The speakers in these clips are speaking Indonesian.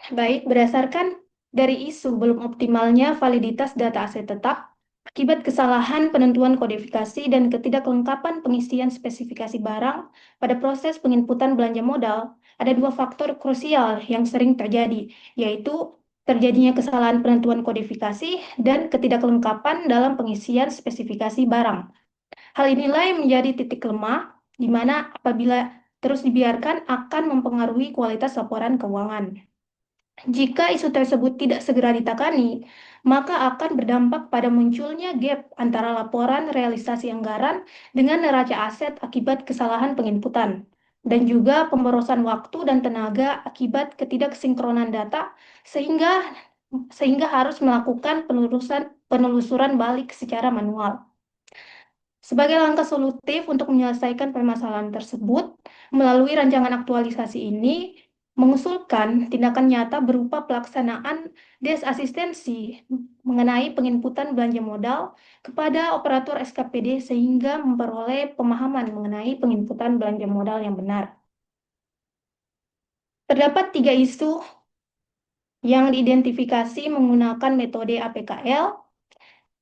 Baik, berdasarkan dari isu belum optimalnya validitas data aset tetap, akibat kesalahan penentuan kodifikasi dan ketidaklengkapan pengisian spesifikasi barang pada proses penginputan belanja modal, ada dua faktor krusial yang sering terjadi, yaitu terjadinya kesalahan penentuan kodifikasi dan ketidaklengkapan dalam pengisian spesifikasi barang. Hal inilah yang menjadi titik lemah, di mana apabila terus dibiarkan akan mempengaruhi kualitas laporan keuangan. Jika isu tersebut tidak segera ditangani, maka akan berdampak pada munculnya gap antara laporan realisasi anggaran dengan neraca aset akibat kesalahan penginputan, dan juga pemborosan waktu dan tenaga akibat ketidaksinkronan data, sehingga sehingga harus melakukan penelusuran balik secara manual. Sebagai langkah solutif untuk menyelesaikan permasalahan tersebut, melalui rancangan aktualisasi ini, mengusulkan tindakan nyata berupa pelaksanaan desasistensi mengenai penginputan belanja modal kepada operator SKPD sehingga memperoleh pemahaman mengenai penginputan belanja modal yang benar. Terdapat tiga isu yang diidentifikasi menggunakan metode APKL.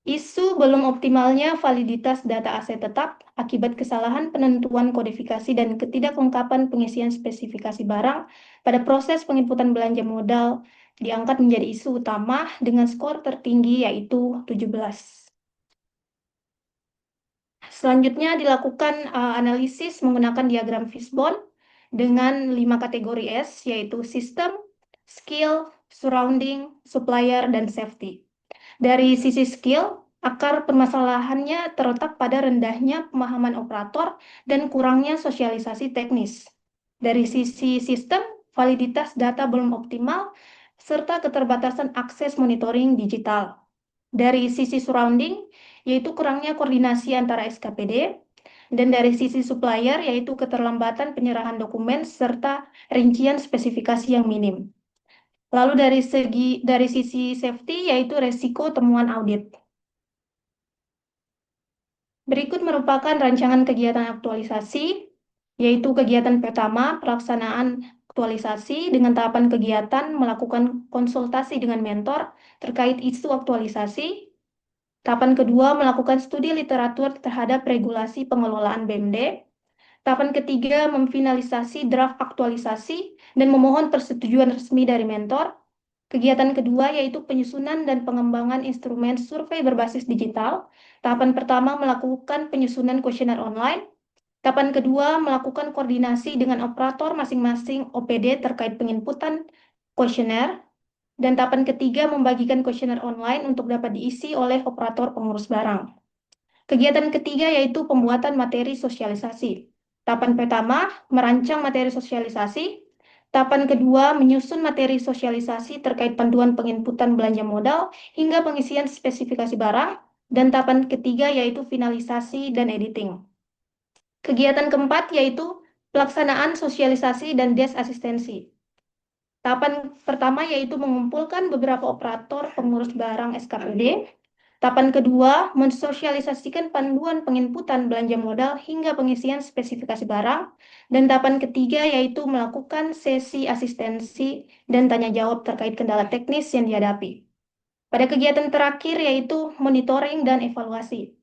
Isu belum optimalnya validitas data aset tetap akibat kesalahan penentuan kodifikasi dan ketidaklengkapan pengisian spesifikasi barang pada proses penginputan belanja modal diangkat menjadi isu utama dengan skor tertinggi yaitu 17. Selanjutnya dilakukan analisis menggunakan diagram fishbone dengan 5 kategori S, yaitu sistem, skill, surrounding, supplier, dan safety. Dari sisi skill, akar permasalahannya terletak pada rendahnya pemahaman operator dan kurangnya sosialisasi teknis. Dari sisi sistem, validitas data belum optimal, serta keterbatasan akses monitoring digital. Dari sisi surrounding, yaitu kurangnya koordinasi antara SKPD, dan dari sisi supplier, yaitu keterlambatan penyerahan dokumen serta rincian spesifikasi yang minim. Lalu dari sisi safety yaitu resiko temuan audit. Berikut merupakan rancangan kegiatan aktualisasi, yaitu kegiatan pertama, pelaksanaan aktualisasi dengan tahapan kegiatan melakukan konsultasi dengan mentor terkait isu aktualisasi. Tahapan kedua, melakukan studi literatur terhadap regulasi pengelolaan BMD. Tahapan ketiga, memfinalisasi draft aktualisasi dan memohon persetujuan resmi dari mentor. Kegiatan kedua yaitu penyusunan dan pengembangan instrumen survei berbasis digital. Tahapan pertama melakukan penyusunan kuesioner online. Tahapan kedua melakukan koordinasi dengan operator masing-masing OPD terkait penginputan kuesioner. Dan tahapan ketiga membagikan kuesioner online untuk dapat diisi oleh operator pengurus barang. Kegiatan ketiga yaitu pembuatan materi sosialisasi. Tahapan pertama, merancang materi sosialisasi. Tahapan kedua, menyusun materi sosialisasi terkait panduan penginputan belanja modal hingga pengisian spesifikasi barang. Dan tahapan ketiga yaitu finalisasi dan editing. Kegiatan keempat yaitu pelaksanaan sosialisasi dan desasistensi. Tahapan pertama yaitu mengumpulkan beberapa operator pengurus barang SKPD. Tahapan kedua, mensosialisasikan panduan penginputan belanja modal hingga pengisian spesifikasi barang. Dan tahapan ketiga yaitu melakukan sesi asistensi dan tanya jawab terkait kendala teknis yang dihadapi. Pada kegiatan terakhir yaitu monitoring dan evaluasi.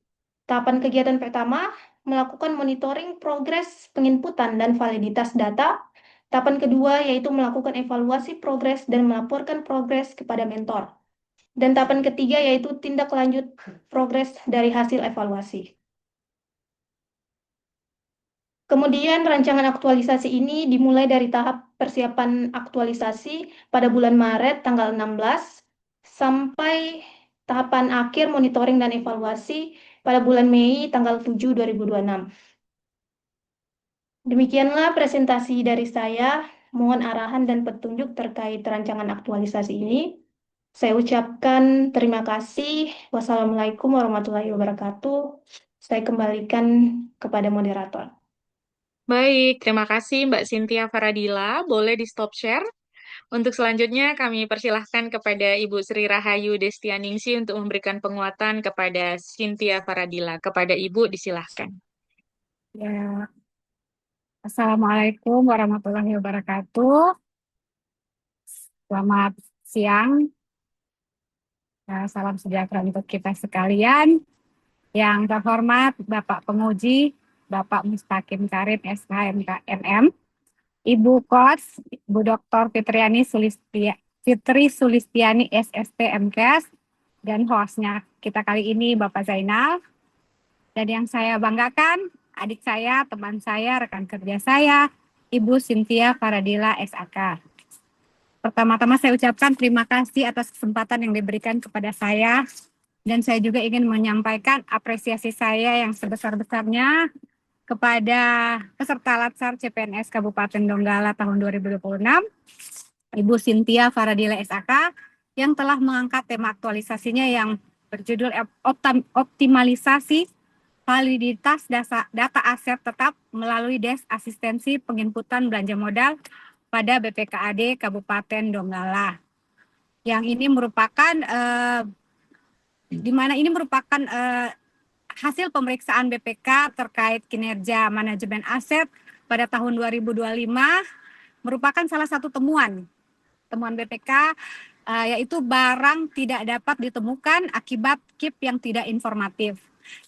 Tahapan kegiatan pertama, melakukan monitoring progres penginputan dan validitas data. Tahapan kedua yaitu melakukan evaluasi progres dan melaporkan progres kepada mentor. Dan tahapan ketiga yaitu tindak lanjut progres dari hasil evaluasi. Kemudian rancangan aktualisasi ini dimulai dari tahap persiapan aktualisasi pada bulan Maret tanggal 16 sampai tahapan akhir monitoring dan evaluasi pada bulan Mei tanggal 7 2026. Demikianlah presentasi dari saya. Mohon arahan dan petunjuk terkait rancangan aktualisasi ini. Saya ucapkan terima kasih. Wassalamualaikum warahmatullahi wabarakatuh. Saya kembalikan kepada moderator. Baik, terima kasih Mbak Cynthia Faradila. Boleh di stop share. Untuk selanjutnya kami persilahkan kepada Ibu Sri Rahayu Destianingsi untuk memberikan penguatan kepada Cynthia Faradila. Kepada Ibu disilahkan. Ya, Assalamualaikum warahmatullahi wabarakatuh. Selamat siang, salam sejahtera untuk kita sekalian. Yang terhormat Bapak Penguji, Bapak Mustaqim Karim SHMK MM, Ibu Kos, Bu Dr. Fitri Sulistiani SST MKes, dan hostnya kita kali ini Bapak Zainal. Dan yang saya banggakan, adik saya, teman saya, rekan kerja saya, Ibu Cynthia Faradila SAK. Pertama-tama saya ucapkan terima kasih atas kesempatan yang diberikan kepada saya, dan saya juga ingin menyampaikan apresiasi saya yang sebesar-besarnya kepada peserta Latsar CPNS Kabupaten Donggala tahun 2026, Ibu Cynthia Faradila SAK, yang telah mengangkat tema aktualisasinya yang berjudul optimalisasi validitas data aset tetap melalui Desk Asistensi Penginputan Belanja Modal pada BPKAD Kabupaten Donggala. Yang ini merupakan di mana ini merupakan hasil pemeriksaan BPK terkait kinerja manajemen aset pada tahun 2025, merupakan salah satu temuan BPK, yaitu barang tidak dapat ditemukan akibat KIP yang tidak informatif.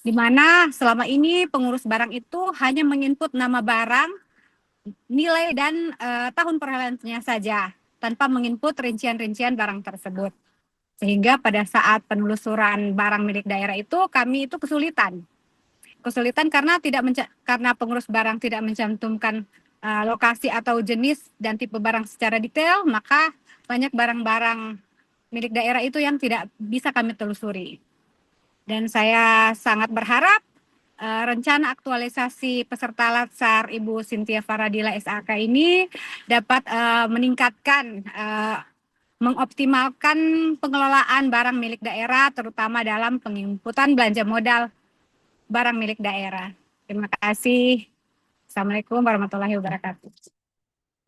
Di mana selama ini pengurus barang itu hanya menginput nama barang, nilai dan tahun perolehannya saja, tanpa menginput rincian-rincian barang tersebut. Sehingga pada saat penelusuran barang milik daerah itu kami itu kesulitan karena pengurus barang tidak mencantumkan lokasi atau jenis dan tipe barang secara detail, maka banyak barang-barang milik daerah itu yang tidak bisa kami telusuri. Dan saya sangat berharap rencana aktualisasi peserta Latsar Ibu Cynthia Faradila SAK ini dapat meningkatkan, mengoptimalkan pengelolaan barang milik daerah, terutama dalam penginputan belanja modal barang milik daerah. Terima kasih. Assalamualaikum warahmatullahi wabarakatuh.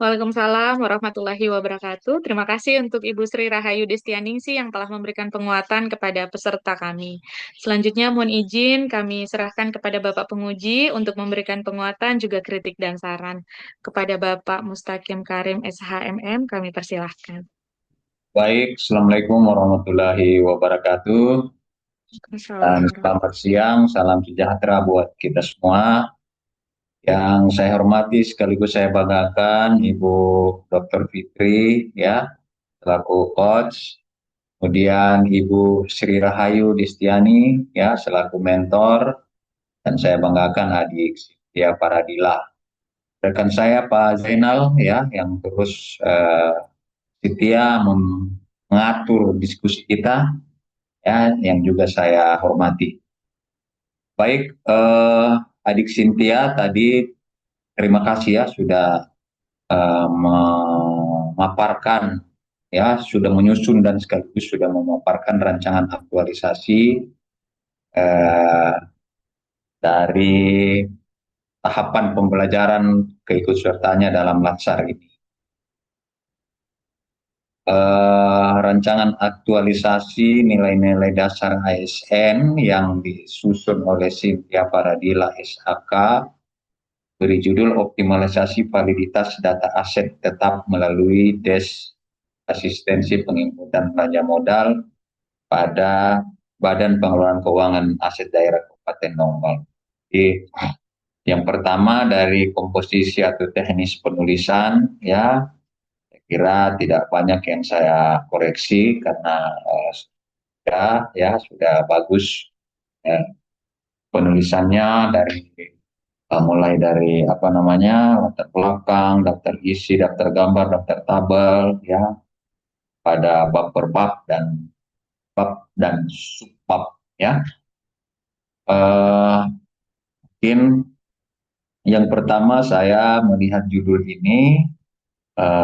Waalaikumsalam warahmatullahi wabarakatuh. Terima kasih untuk Ibu Sri Rahayu Destianingsih yang telah memberikan penguatan kepada peserta kami. Selanjutnya mohon izin kami serahkan kepada Bapak Penguji untuk memberikan penguatan juga kritik dan saran. Kepada Bapak Mustaqim Karim SHMM kami persilahkan. Baik, Assalamualaikum warahmatullahi wabarakatuh. Dan selamat siang, salam sejahtera buat kita semua. Yang saya hormati sekaligus saya banggakan Ibu Dr. Fitri ya, selaku coach. Kemudian Ibu Sri Rahayu Destiani ya, selaku mentor. Dan saya banggakan adik Cynthia Faradila. Rekan saya Pak Zainal ya, yang terus setia mengatur diskusi kita ya, yang juga saya hormati. Baik, adik Cynthia tadi terima kasih ya sudah memaparkan ya, sudah menyusun dan sekaligus sudah memaparkan rancangan aktualisasi dari tahapan pembelajaran keikutsertaannya dalam Latsar ini. Rancangan aktualisasi nilai-nilai dasar ASN yang disusun oleh Cynthia Faradila SAK beri judul optimalisasi validitas data aset tetap melalui Desk Asistensi Penginputan Belanja Modal pada Badan Pengelolaan Keuangan Aset Daerah Kabupaten Donggala. Jadi, yang pertama dari komposisi atau teknis penulisan ya, kira tidak banyak yang saya koreksi karena sudah bagus penulisannya dari mulai dari latar belakang, daftar isi, daftar gambar, daftar tabel ya, pada bab per bab dan subbab ya. Mungkin yang pertama saya melihat judul ini.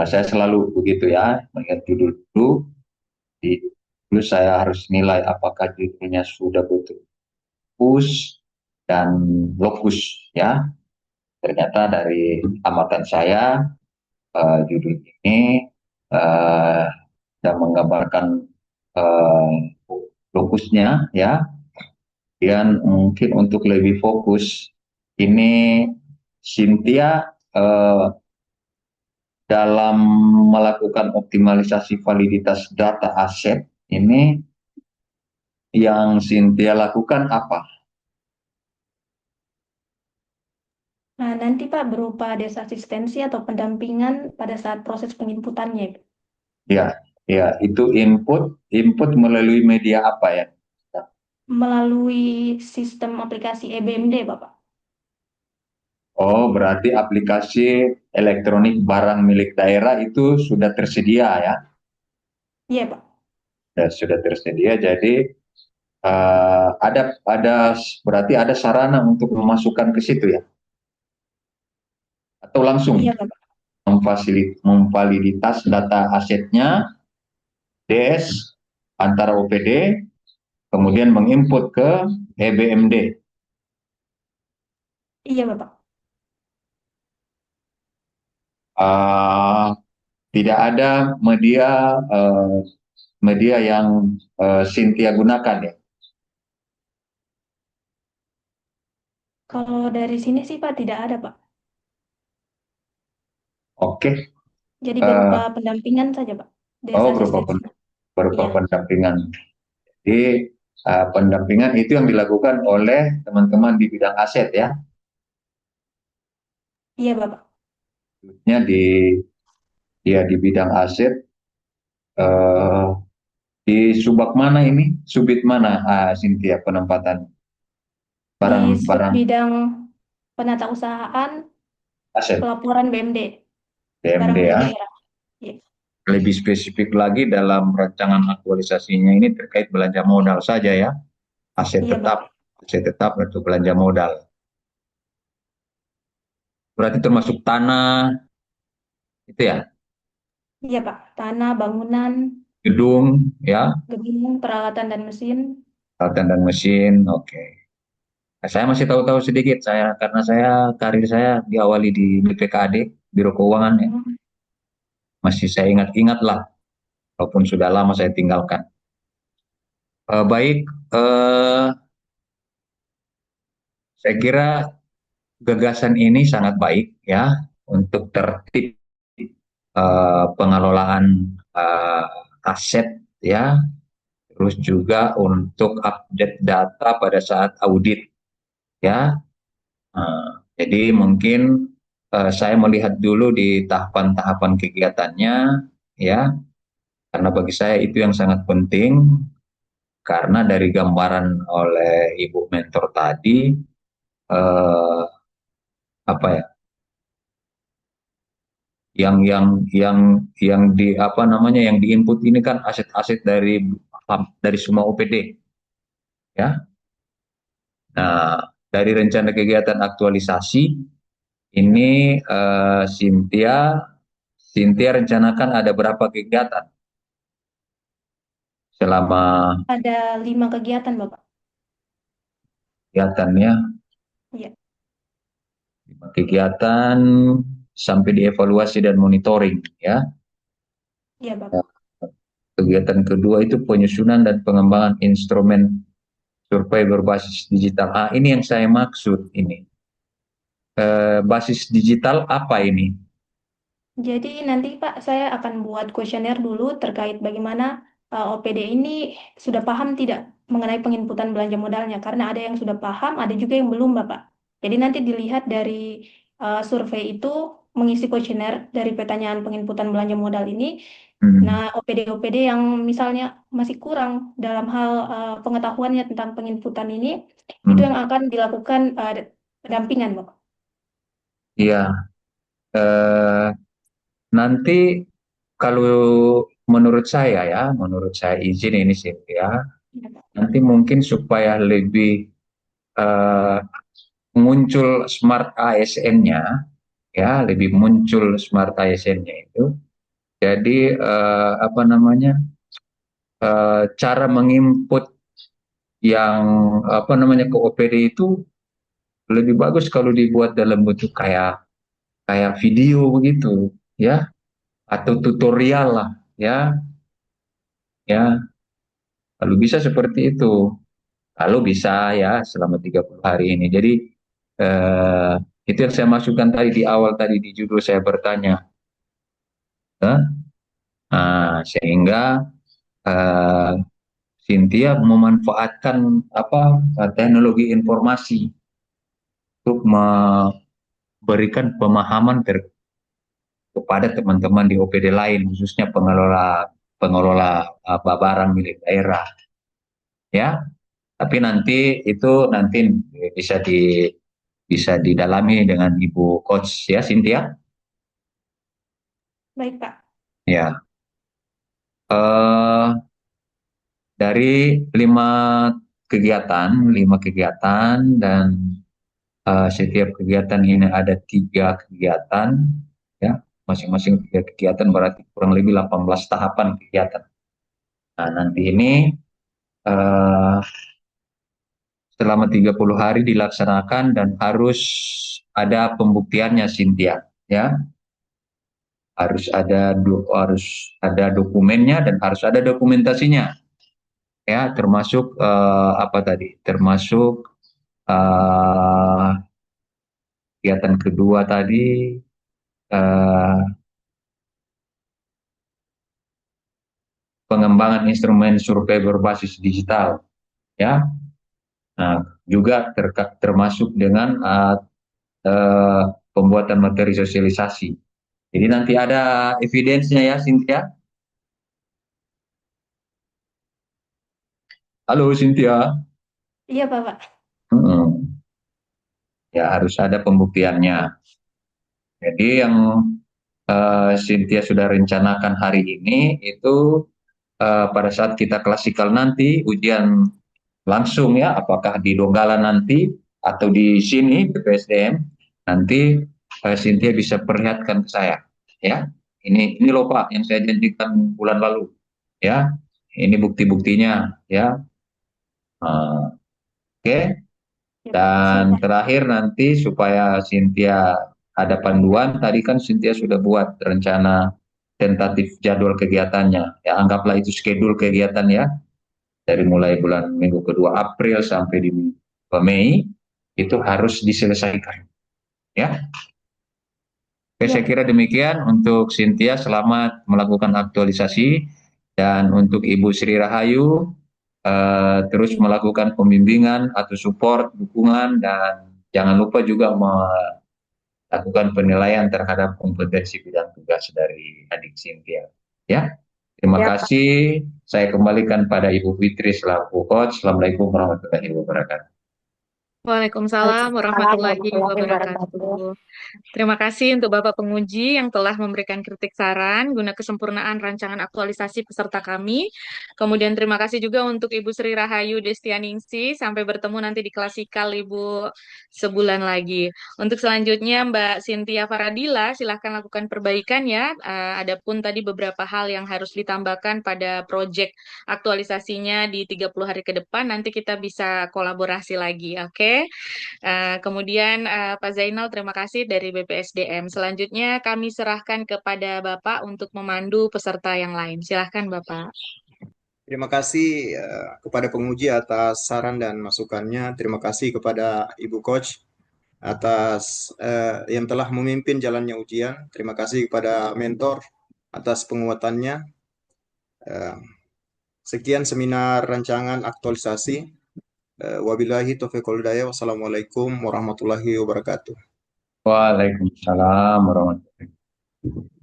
Saya selalu begitu ya, melihat judul dulu. Dulu saya harus nilai apakah judulnya sudah betul fokus dan lokus ya. Ternyata dari amatan saya judul ini sudah menggambarkan lokusnya ya. Dan mungkin untuk lebih fokus ini Cynthia dalam melakukan optimalisasi validitas data aset ini yang Cynthia lakukan apa? Nah, nanti Pak berupa desa asistensi atau pendampingan pada saat proses penginputannya. Ya, ya, itu input melalui media apa ya? Melalui sistem aplikasi EBMD, Bapak. Oh, berarti aplikasi elektronik barang milik daerah itu sudah tersedia ya? Iya, Pak. Ya, sudah tersedia. Jadi ada berarti ada sarana untuk memasukkan ke situ ya? Atau langsung Iya, Bapak. memvaliditas data asetnya, DS antara OPD, kemudian menginput ke EBMD. Iya, Bapak. Uh, Tidak ada media yang Cynthia gunakan ya. Kalau dari sini sih, Pak, tidak ada, Pak. Oke. Jadi berupa Uh, pendampingan saja, Pak. Desa berupa asistensi. berupa Iya. pendampingan. Jadi pendampingan itu yang dilakukan oleh teman-teman di bidang aset ya. Iya, Bapak. Khususnya di bidang aset eh, di subak mana ini? Subit mana Cynthia penempatan Di sub barang-barang bidang penata usahaan aset pelaporan BMD, barang BMD milik ya. daerah. Iya. Lebih spesifik lagi dalam rancangan aktualisasinya ini terkait belanja modal saja ya. Aset Iya, tetap, Bapak. aset tetap untuk belanja modal. Berarti termasuk tanah itu ya, Iya, Pak. Tanah, bangunan, gedung ya, gedung, peralatan dan mesin. peralatan dan mesin. Oke. Nah, saya masih tahu-tahu sedikit karena karir saya diawali di BPKAD, Biro Keuangan ya. Hmm. Masih saya ingat-ingat lah, walaupun sudah lama saya tinggalkan. Baik, saya kira gagasan ini sangat baik ya untuk tertib pengelolaan aset ya, terus juga untuk update data pada saat audit ya. Jadi mungkin saya melihat dulu di tahapan-tahapan kegiatannya ya, karena bagi saya itu yang sangat penting karena dari gambaran oleh Ibu Mentor tadi eh, apa ya, yang di apa namanya yang diinput ini kan aset-aset dari semua OPD ya. Nah, dari rencana kegiatan aktualisasi ini Cynthia rencanakan ada berapa kegiatan selama Ada 5 kegiatan, Bapak. kegiatannya, Iya. kegiatan sampai dievaluasi dan monitoring ya. Iya, Bapak. Kegiatan kedua itu penyusunan dan pengembangan instrumen survei berbasis digital. Ini yang saya maksud ini. Basis digital apa ini? Jadi nanti Pak, saya akan buat kuesioner dulu terkait bagaimana OPD ini sudah paham tidak mengenai penginputan belanja modalnya. Karena ada yang sudah paham, ada juga yang belum, Bapak. Jadi nanti dilihat dari survei itu mengisi kuesioner dari pertanyaan penginputan belanja modal ini. Nah, Hmm. OPD-OPD yang misalnya masih kurang dalam hal pengetahuannya tentang penginputan ini, itu Hmm. yang akan dilakukan pendampingan, Bapak. Iya, eh, nanti kalau menurut saya izin ini sih ya, Ya, Pak. nanti mungkin supaya lebih eh, muncul smart ASN-nya, ya, lebih muncul smart ASN-nya itu. Jadi apa namanya, cara menginput yang apa namanya ke OPD itu lebih bagus kalau dibuat dalam bentuk kayak kayak video begitu, ya, atau tutorial lah, ya, kalau bisa seperti itu. Kalau bisa ya selama 30 hari ini. Jadi eh, itu yang saya masukkan tadi di awal tadi di judul saya bertanya. ya. Sehingga eh, Cynthia memanfaatkan teknologi informasi untuk memberikan pemahaman kepada teman-teman di OPD lain, khususnya pengelola pengelola barang milik daerah, ya. Tapi nanti bisa bisa didalami dengan Ibu Coach ya, Cynthia. Baik, Pak. Ya, eh, dari lima kegiatan dan setiap kegiatan ini ada 3 kegiatan, ya, masing-masing 3 kegiatan berarti kurang lebih 18 tahapan kegiatan. Nah, nanti ini eh, selama 30 hari dilaksanakan dan harus ada pembuktiannya, Cynthia, ya. Harus ada dokumennya dan harus ada dokumentasinya, ya, termasuk apa tadi? Termasuk eh, kegiatan kedua tadi, eh, pengembangan instrumen survei berbasis digital, ya. Nah, juga termasuk dengan eh, pembuatan materi sosialisasi. Jadi nanti ada evidence-nya ya, Cynthia. Halo, Cynthia. Iya, Bapak. Hmm. Ya, harus ada pembuktiannya. Jadi yang Cynthia sudah rencanakan hari ini itu pada saat kita klasikal nanti ujian langsung ya, apakah di Donggala nanti atau di sini BPSDM nanti, Cynthia bisa perlihatkan ke saya, ya. Ini loh Pak yang saya janjikan bulan lalu, ya. Ini bukti-buktinya, ya. Oke. Ya, Pak. Dan Siap. terakhir nanti supaya Cynthia ada panduan, tadi kan Cynthia sudah buat rencana tentatif jadwal kegiatannya. Ya, anggaplah itu schedule kegiatan ya, dari mulai minggu kedua April sampai di Mei, itu harus diselesaikan. Ya, oke, Iya, saya kira demikian untuk Cynthia, selamat melakukan aktualisasi, dan untuk Ibu Sri Rahayu terus melakukan pembimbingan atau support, dukungan, dan jangan lupa juga melakukan penilaian terhadap kompetensi bidang tugas dari adik Cynthia. Ya, terima Ya, Pak. kasih. Saya kembalikan pada Ibu Fitri selaku coach. Assalamualaikum warahmatullahi wabarakatuh. Waalaikumsalam Waalaikumsalam warahmatullahi warahmatullahi wabarakatuh. wabarakatuh. Terima kasih untuk Bapak Penguji yang telah memberikan kritik saran guna kesempurnaan rancangan aktualisasi peserta kami. Kemudian terima kasih juga untuk Ibu Sri Rahayu Destianingsi. Sampai bertemu nanti di klasikal Ibu sebulan lagi. Untuk selanjutnya Mbak Cynthia Faradila, silahkan lakukan perbaikan ya. Adapun tadi beberapa hal yang harus ditambahkan pada proyek aktualisasinya di 30 hari ke depan, nanti kita bisa kolaborasi lagi, oke? Kemudian Pak Zainal, terima kasih dari BPSDM. Selanjutnya kami serahkan kepada Bapak untuk memandu peserta yang lain. Silahkan Bapak. Terima kasih kepada penguji atas saran dan masukannya. Terima kasih kepada Ibu Coach atas yang telah memimpin jalannya ujian. Terima kasih kepada mentor atas penguatannya. Eh, Sekian seminar rancangan aktualisasi. Wabillahi taufiq wal hidayah. Wassalamualaikum warahmatullahi wabarakatuh. Waalaikumsalam warahmatullahi wabarakatuh.